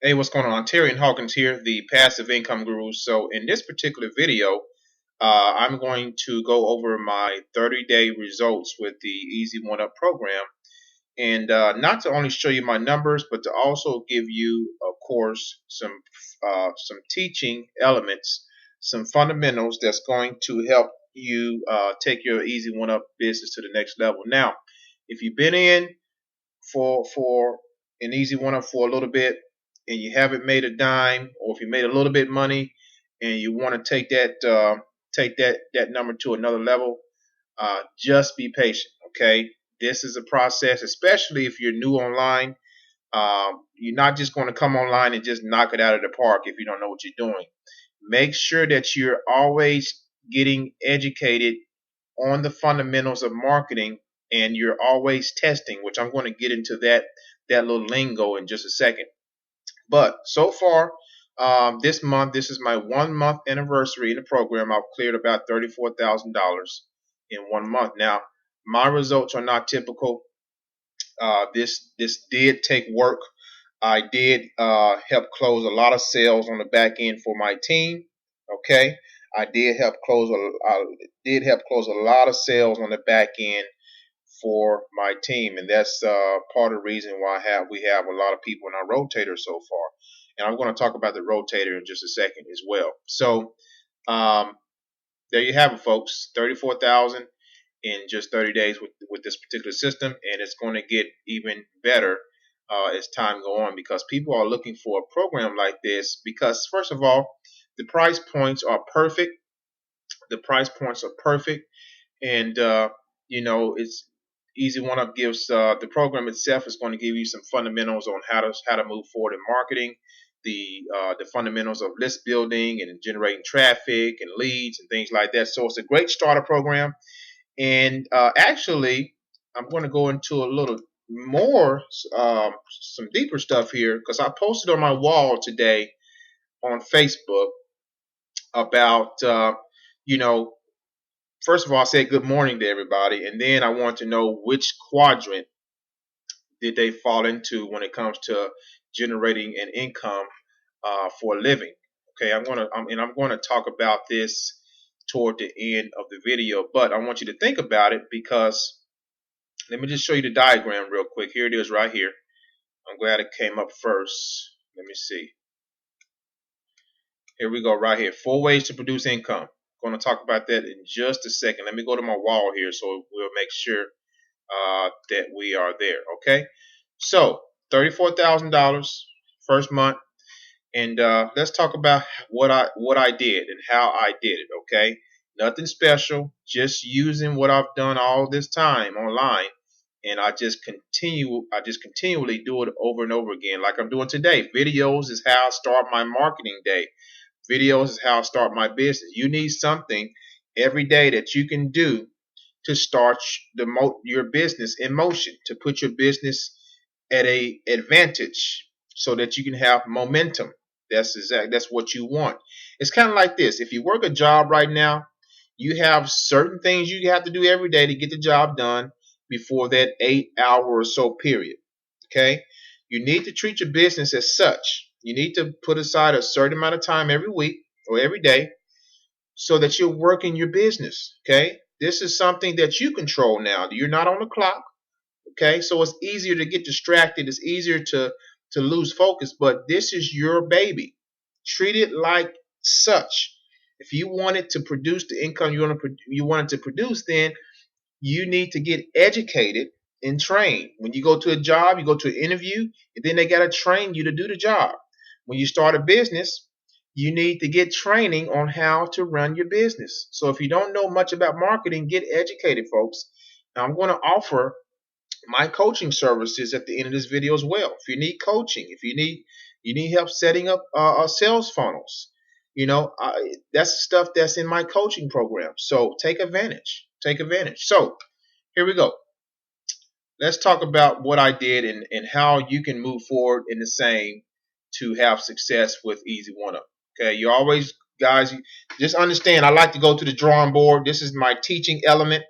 Hey, what's going on? Ontarian Hawkins here, the passive income guru. So in this particular video, I'm going to go over my 30-day results with the Easy One Up program, and not to only show you my numbers, but to also give you, of course, some teaching elements, some fundamentals that's going to help you take your Easy One Up business to the next level. Now, if you've been in for an Easy One Up for a little bit and you haven't made a dime, or if you made a little bit money and you want to take that number to another level, just be patient. Okay, this is a process, especially if you're new online. You're not just going to come online and just knock it out of the park if you don't know what you're doing. Make sure that you're always getting educated on the fundamentals of marketing, and you're always testing, which I'm going to get into that little lingo in just a second. But so far, this month, this is my 1 month anniversary in the program. I've cleared about $34,000 in 1 month. Now, my results are not typical. This did take work. I did help close a lot of sales on the back end for my team. Okay, I did help close a lot of sales on the back end for my team, and that's part of the reason why we have a lot of people in our rotator so far. And I'm going to talk about the rotator in just a second as well. So um, there you have it, folks. 34,000 in just 30 days with this particular system, and it's going to get even better as time go on, because people are looking for a program like this because, first of all, the price points are perfect. The price points are perfect, and it's Easy One Up gives the program itself is going to give you some fundamentals on how to move forward in marketing, the fundamentals of list building and generating traffic and leads and things like that. So it's a great starter program. And actually, I'm going to go into a little more, some deeper stuff here, because I posted on my wall today on Facebook about, you know, first of all, I said good morning to everybody, and then I want to know which quadrant did they fall into when it comes to generating an income for a living. Okay, I'm going to talk about this toward the end of the video, but I want you to think about it, because let me just show you the diagram real quick. Here it is right here. I'm glad it came up first. Let me see. Here we go right here. 4 ways to produce income. I'm going to talk about that in just a second. Let me go to my wall here so we'll make sure that we are there. Okay. So $34,000 first month, and let's talk about what I did and how I did it. Okay. Nothing special. Just using what I've done all this time online, and I just continually do it over and over again, like I'm doing today. Videos is how I start my marketing day. Videos is how I start my business. You need something every day that you can do to start your business in motion, to put your business at a advantage so that you can have momentum. That's what you want. It's kind of like this. If you work a job right now, you have certain things you have to do every day to get the job done before that 8 hour or so period. Okay? You need to treat your business as such. You need to put aside a certain amount of time every week or every day so that you're working your business. Okay? This is something that you control now. You're not on the clock. Okay? So it's easier to get distracted. It's easier to lose focus, but this is your baby. Treat it like such. If you wanted to produce the income you wanted to produce, then you need to get educated and trained. When you go to a job, you go to an interview, and then they got to train you to do the job. When you start a business, you need to get training on how to run your business. So if you don't know much about marketing, get educated, folks. Now, I'm going to offer my coaching services at the end of this video as well. If you need coaching, if you need help setting up sales funnels, that's stuff that's in my coaching program. So take advantage. Take advantage. So here we go. Let's talk about what I did and how you can move forward in the same to have success with Easy One Up. Okay, you always, guys, just understand, I like to go to the drawing board. This is my teaching element.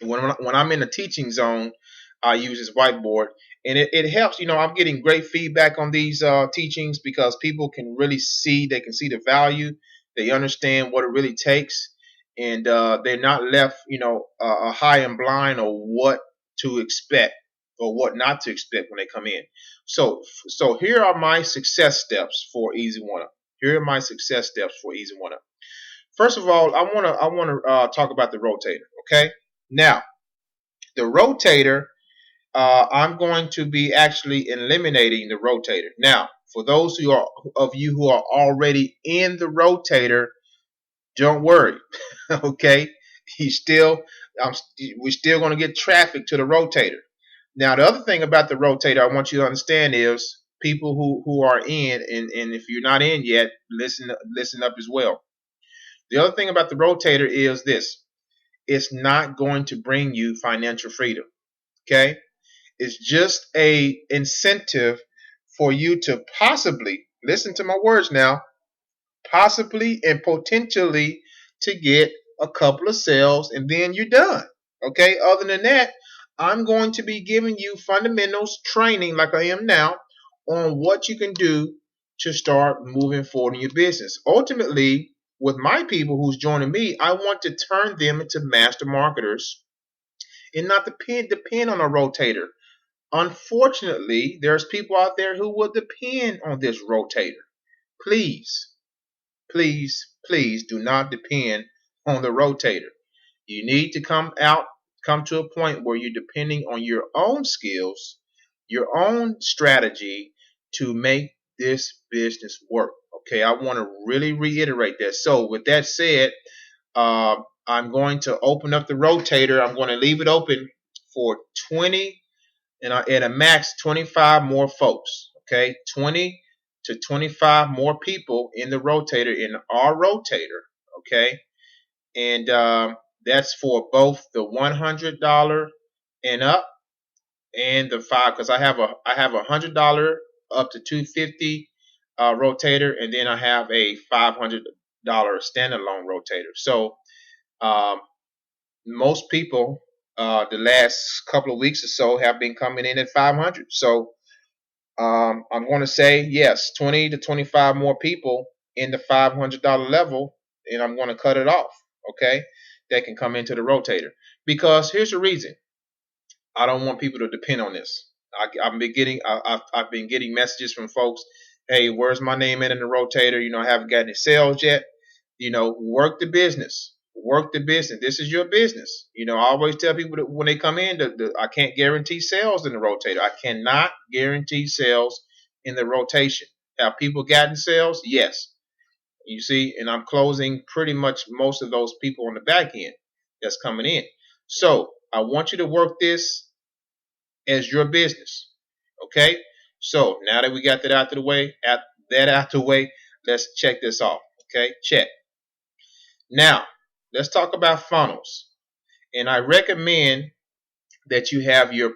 When I'm in the teaching zone, I use this whiteboard, and it helps. I'm getting great feedback on these teachings because people can really see, they can see the value, they understand what it really takes, and they're not left, high and blind or what to expect or what not to expect when they come in. So here are my success steps for Easy One Up. Here are my success steps for Easy One Up. First of all, I want to talk about the rotator. Okay, now the rotator. I'm going to be actually eliminating the rotator. Now, for those of you who are already in the rotator, don't worry. Okay, we're still going to get traffic to the rotator. Now, the other thing about the rotator I want you to understand is people who are in, and if you're not in yet, listen up as well. The other thing about the rotator is this: it's not going to bring you financial freedom. Okay. It's just a incentive for you to possibly, listen to my words now, possibly and potentially to get a couple of sales and then you're done. Okay, other than that, I'm going to be giving you fundamentals training like I am now on what you can do to start moving forward in your business. Ultimately, with my people who's joining me, I want to turn them into master marketers and not depend on a rotator. Unfortunately, there's people out there who will depend on this rotator. Please, please, please do not depend on the rotator. You need to come to a point where you're depending on your own skills, your own strategy to make this business work. Okay, I want to really reiterate that. So with that said, I'm going to open up the rotator. I'm going to leave it open for 20 and at a max 25 more folks. Okay, 20 to 25 more people in the rotator, in our rotator. Okay, and that's for both the $100 and up and the five, because I have a $100 up to $250 rotator, and then I have a $500 standalone rotator. So most people the last couple of weeks or so have been coming in at 500. So I'm going to say yes, 20 to 25 more people in the $500 level, and I'm going to cut it off. Okay, that can come into the rotator, because here's the reason. I don't want people to depend on this. I've been getting messages from folks. Hey, where's my name in the rotator? I haven't got any sales yet. Work the business. Work the business. This is your business. I always tell people that when they come in, I can't guarantee sales in the rotator. I cannot guarantee sales in the rotation. Have people gotten sales? Yes. You see, and I'm closing pretty much most of those people on the back end that's coming in. So I want you to work this as your business. Okay? So now that we got that out of the way, let's check this off. Okay? Check. Now, let's talk about funnels. And I recommend that you have your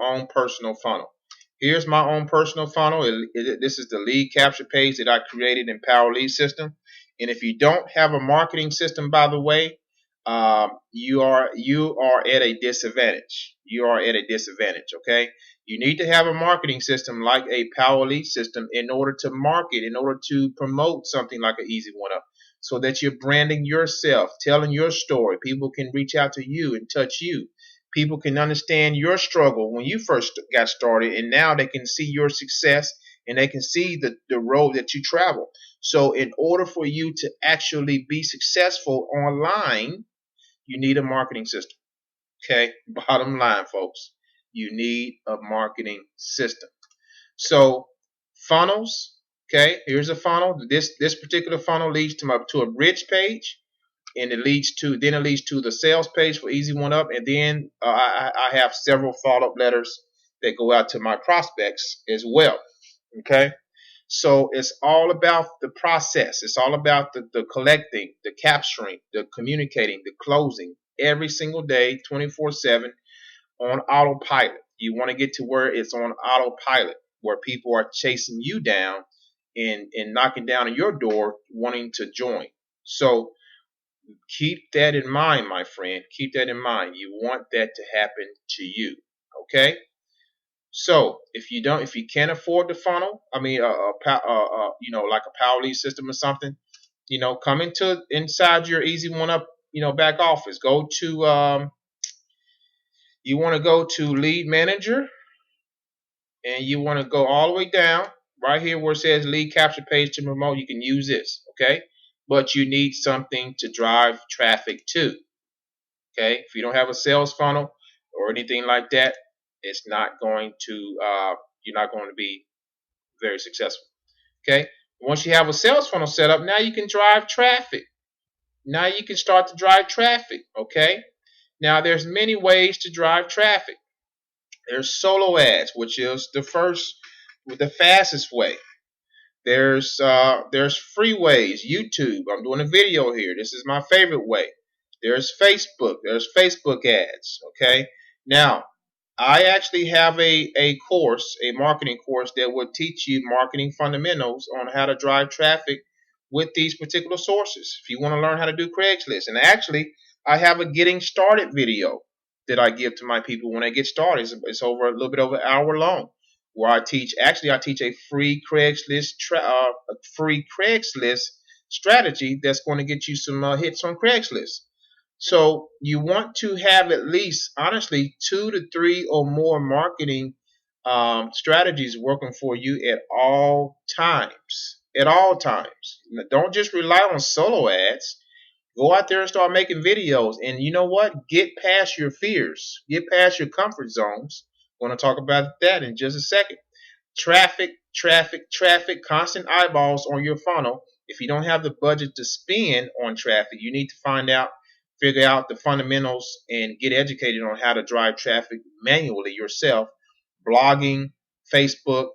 own personal funnel. Here's my own personal funnel. This is the lead capture page that I created in Power Lead System. And if you don't have a marketing system, by the way, you are at a disadvantage. You are at a disadvantage. Okay. You need to have a marketing system like a Power Lead System in order to market, in order to promote something like an Easy One Up, so that you're branding yourself, telling your story. People can reach out to you and touch you. People can understand your struggle when you first got started, and now they can see your success and they can see the road that you travel. So in order for you to actually be successful online, you need a marketing system. Okay, bottom line, folks, you need a marketing system. So funnels, okay, here's a funnel. This particular funnel leads to a bridge page, and it leads to the sales page for Easy One Up, and then I have several follow-up letters that go out to my prospects as well. Okay, so it's all about the process. It's all about the collecting, the capturing, the communicating, the closing every single day, 24/7 on autopilot. You want to get to where it's on autopilot, where people are chasing you down and knocking down on your door wanting to join. So keep that in mind, my friend. Keep that in mind. You want that to happen to you. Okay. So if you can't afford the funnel, I mean, like a power lead system or something, come inside your Easy One Up, back office. Go to you want to go to Lead Manager, and you want to go all the way down right here where it says Lead Capture Page to Promote. You can use this, okay? But you need something to drive traffic to, okay? If you don't have a sales funnel or anything like that, it's not going to you're not going to be very successful. Okay. Once you have a sales funnel set up, now you can drive traffic. Now you can start to drive traffic. Okay. Now there's many ways to drive traffic. There's solo ads, which is the fastest way. There's free ways. YouTube. I'm doing a video here. This is my favorite way. There's Facebook. There's Facebook ads. Okay. Now I actually have a marketing course that will teach you marketing fundamentals on how to drive traffic with these particular sources. If you want to learn how to do Craigslist, and actually I have a getting started video that I give to my people when they get started. It's over a little bit over an hour long, where I teach a free Craigslist strategy that's going to get you some hits on Craigslist. So you want to have at least, honestly, 2 to 3 or more marketing strategies working for you at all times. At all times. Don't just rely on solo ads. Go out there and start making videos. And you know what? Get past your fears. Get past your comfort zones. I'm going to talk about that in just a second. Traffic, constant eyeballs on your funnel. If you don't have the budget to spend on traffic, you need to figure out the fundamentals and get educated on how to drive traffic manually yourself. Blogging, Facebook,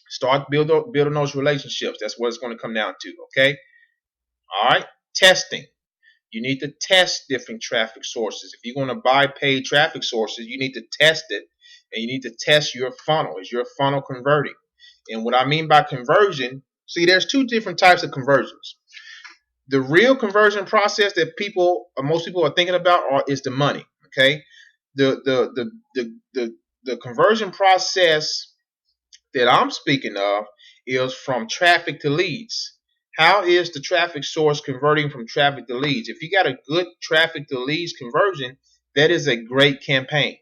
start building those relationships. That's what it's going to come down to, okay? All right, testing. You need to test different traffic sources. If you're going to buy paid traffic sources, you need to test it, and you need to test your funnel. Is your funnel converting? And what I mean by conversion, see, there's 2 different types of conversions. The real conversion process that most people are thinking about is the money. Okay, the conversion process that I'm speaking of is from traffic to leads. How is the traffic source converting from traffic to leads? If you got a good traffic to leads conversion, that is a great campaign.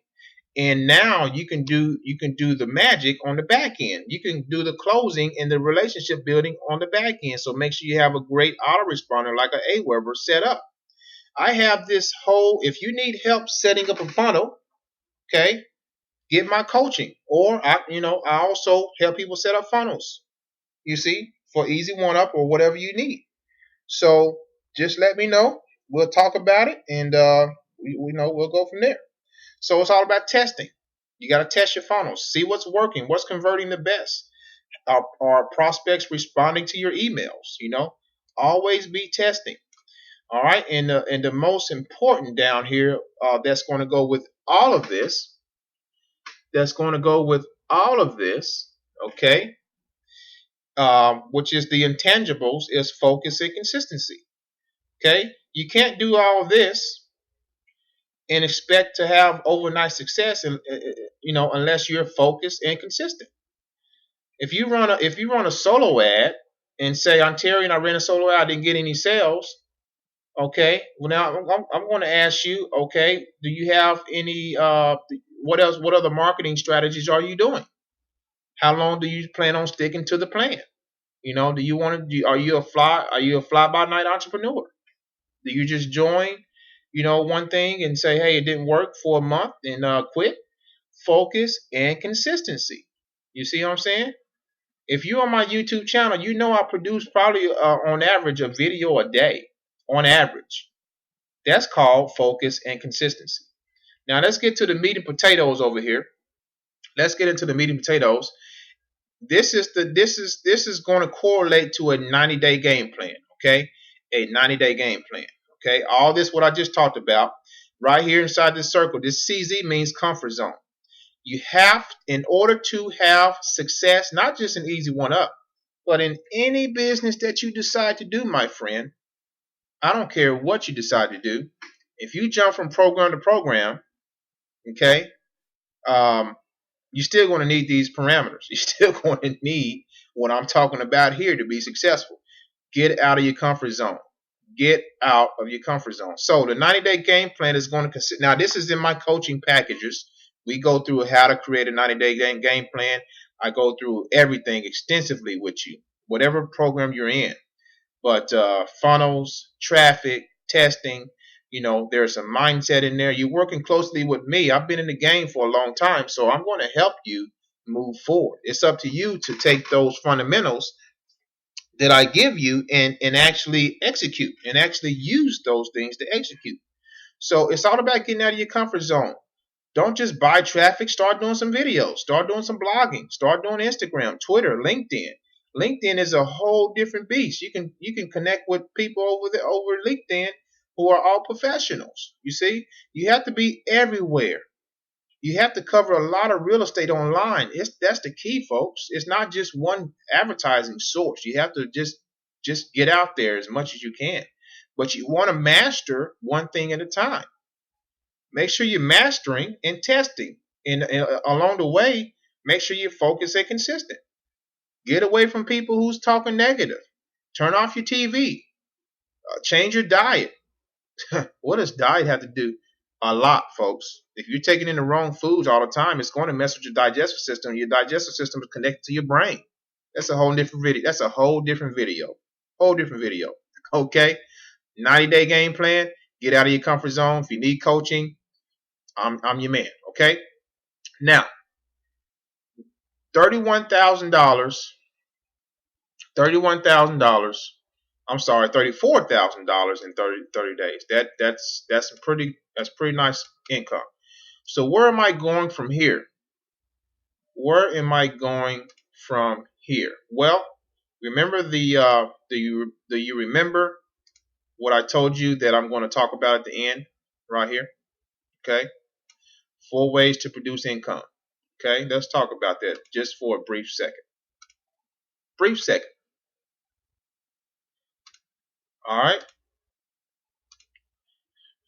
And now you can do the magic on the back end. You can do the closing and the relationship building on the back end. So make sure you have a great autoresponder like an Aweber set up. I have this whole, if you need help setting up a funnel, okay, get my coaching. Or I also help people set up funnels, you see, for Easy One Up or whatever you need. So just let me know. We'll talk about it, and we'll go from there. So it's all about testing. You got to test your funnels. See what's working, what's converting the best. Are prospects responding to your emails? Always be testing. All right, and the most important down here that's going to go with all of this. Okay, which is the intangibles, is focus and consistency. Okay, you can't do all of this and expect to have overnight success, and unless you're focused and consistent. If you run a solo ad and say, Ontarian, I ran a solo ad, I didn't get any sales. Okay, well now I'm going to ask you, okay, do you have any what else? What other marketing strategies are you doing? How long do you plan on sticking to the plan? Do you want to? Are you a fly by night entrepreneur? Do you just join, one thing and say, hey, it didn't work for a month and quit? Focus and consistency. You see what I'm saying? If you're on my YouTube channel, I produce probably on average a video a day. On average. That's called focus and consistency. Now let's get to the meat and potatoes over here. Let's get into the meat and potatoes. This is going to correlate to a 90-day game plan. Okay, a 90-day game plan. Okay, all this what I just talked about right here inside this circle. This CZ means comfort zone. You have, in order to have success, not just an Easy One Up, but in any business that you decide to do, my friend. I don't care what you decide to do. If you jump from program to program, okay, you're still going to need these parameters. You're still going to need what I'm talking about here to be successful. Get out of your comfort zone. Get out of your comfort zone. So the 90-day game plan is going to consist. Now, this is in my coaching packages. We go through how to create a 90-day game plan. I go through everything extensively with you, whatever program you're in. But funnels, traffic, testing, there's a mindset in there. You're working closely with me. I've been in the game for a long time, so I'm going to help you move forward. It's up to you to take those fundamentals that I give you and actually execute and actually use those things to execute. So it's all about getting out of your comfort zone. Don't just buy traffic. Start doing some videos. Start doing some blogging. Start doing Instagram, Twitter, LinkedIn. LinkedIn is a whole different beast. You can connect with people over LinkedIn who are all professionals. You see, you have to be everywhere. You have to cover a lot of real estate online. That's the key, folks. It's not just one advertising source. You have to just get out there as much as you can. But you want to master one thing at a time. Make sure you're mastering and testing. And along the way, make sure you're focused and consistent. Get away from people who's talking negative. Turn off your TV. Change your diet. What does diet have to do? A lot, folks. If you're taking in the wrong foods all the time, it's going to mess with your digestive system. Your digestive system is connected to your brain. That's a whole different video. That's a whole different video. Whole different video. Okay? 90-day game plan. Get out of your comfort zone. If you need coaching, I'm your man. Okay? Now, $31,000. I'm sorry, $34,000 in 30 days. That's pretty nice income. So where am I going from here? Where am I going from here? Well, remember do you remember what I told you that I'm going to talk about at the end right here? Okay? 4 ways to produce income. Okay? Let's talk about that just for a brief second. Brief second. All right?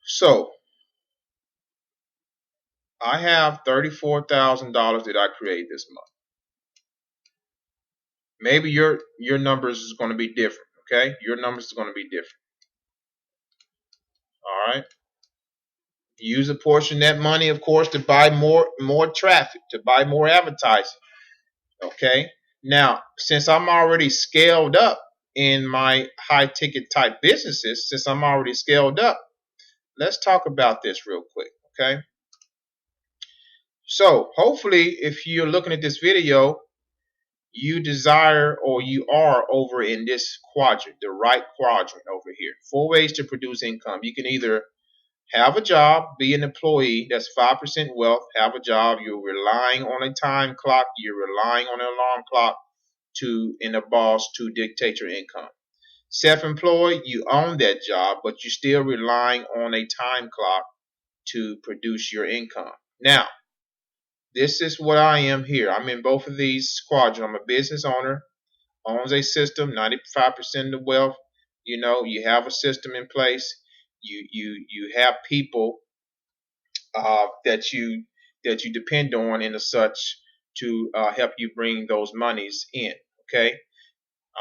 So, I have $34,000 that I created this month. Maybe your numbers is going to be different. Okay, your numbers is going to be different. All right. Use a portion of that money, of course, to buy more traffic, to buy more advertising. Okay. Now, since I'm already scaled up in my high ticket type businesses, since I'm already scaled up, let's talk about this real quick. Okay. So hopefully, if you're looking at this video, you desire or you are over in this quadrant, the right quadrant over here. 4 ways to produce income. You can either have a job, be an employee, that's 5% wealth, have a job, you're relying on a time clock, you're relying on an alarm clock and a boss to dictate your income. Self-employed, you own that job, but you're still relying on a time clock to produce your income. Now, this is what I am here. I'm in both of these quadrants. I'm a business owner, owns a system, 95% of the wealth. You have a system in place. You have people that you depend on and as such to help you bring those monies in. Okay,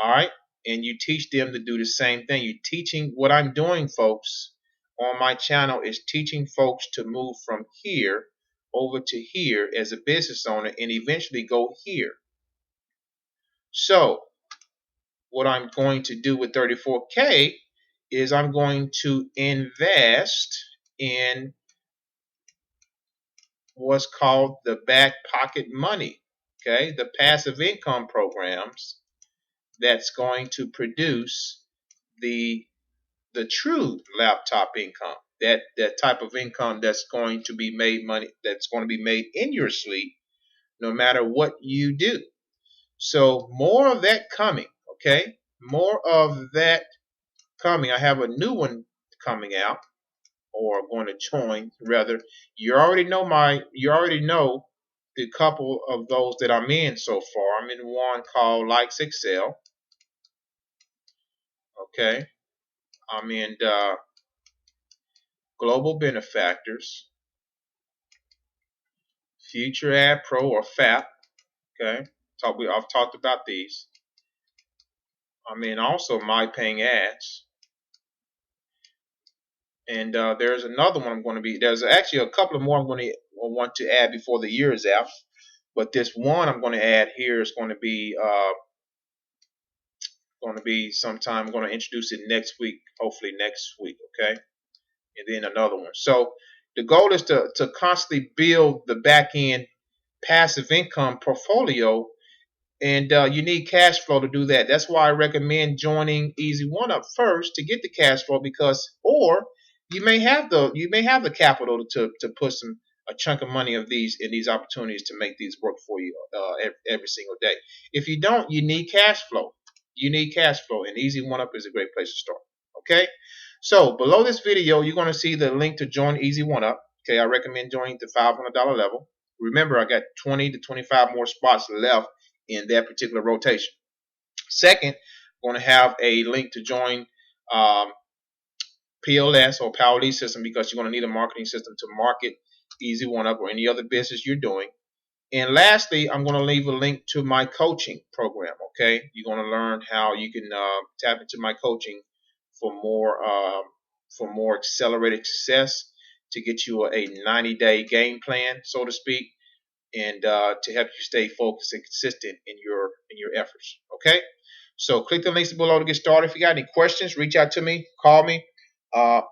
all right, and you teach them to do the same thing. You're teaching what I'm doing, folks, on my channel is teaching folks to move from here over to here as a business owner and eventually go here. So what I'm going to do with 34K is I'm going to invest in what's called the back pocket money, okay, the passive income programs that's going to produce the true laptop income, that type of income that's going to be made in your sleep no matter what you do. So more of that coming, okay? More of that coming. I have a new one coming out, or going to join rather. You already know the couple of those that I'm in so far. I'm in one called Likes Excel. Okay. I'm in Global Benefactors, Future Ad Pro or FAP. Okay, I've talked about these. Also my paying ads. And there's another one I'm going to be. There's actually a couple of more I'm going to want to add before the year is out. But this one I'm going to add here is going to be sometime. I'm going to introduce it next week, hopefully next week. Okay, and then another one. So the goal is to constantly build the back end passive income portfolio, and you need cash flow to do that. That's why I recommend joining Easy One Up first to get the cash flow, or you may have the capital to put a chunk of money of these opportunities to make these work for you every single day. If you don't, you need cash flow. You need cash flow, and Easy One Up is a great place to start. Okay, so below this video, you're going to see the link to join Easy One Up. Okay, I recommend joining the $500 level. Remember, I got 20 to 25 more spots left in that particular rotation. Second, I'm going to have a link to join PLS or Power Lead System, because you're going to need a marketing system to market Easy One Up or any other business you're doing. And lastly, I'm going to leave a link to my coaching program. Okay, you're going to learn how you can tap into my coaching for more accelerated success, to get you a 90-day game plan, so to speak, and to help you stay focused and consistent in your efforts. Okay, so click the links below to get started. If you got any questions, reach out to me, call me,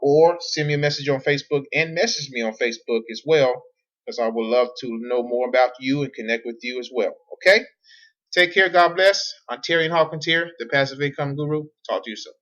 or send me a message on Facebook, and message me on Facebook as well, because I would love to know more about you and connect with you as well. Okay, take care. God bless. Ontarian Hawkins here, the Passive Income Guru. Talk to you soon.